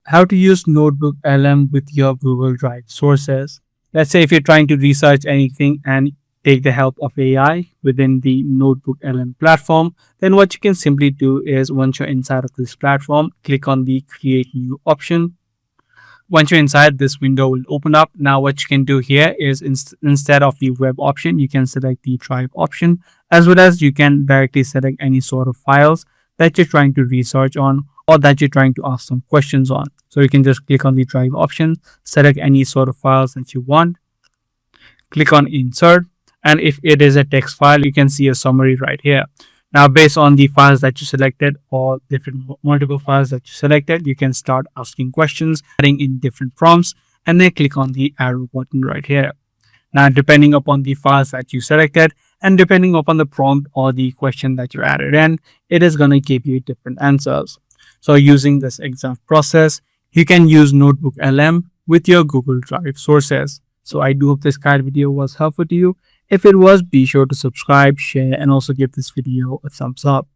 How to use NotebookLM with your Google Drive sources. Let's say if you're trying to research anything and take the help of AI within the NotebookLM platform, then what you can simply do is once you're inside of this platform, click on the Create New option. Once you're inside, this window will open up. Now what you can do here is instead of the web option, you can select the drive option, as well as you can directly select any sort of files that you're trying to research on or that you're trying to ask some questions on. So you can just click on the drive option, select any sort of files that you want, click on insert, and if it is a text file, you can see a summary right here. Now, based on the files that you selected or different multiple files that you selected, you can start asking questions, adding in different prompts, and then click on the arrow button right here. Now, depending upon the files that you selected and depending upon the prompt or the question that you added in, it is going to give you different answers. So using this exact process, you can use NotebookLM with your Google Drive sources. So I do hope this guide video was helpful to you. If it was, be sure to subscribe, share, and also give this video a thumbs up.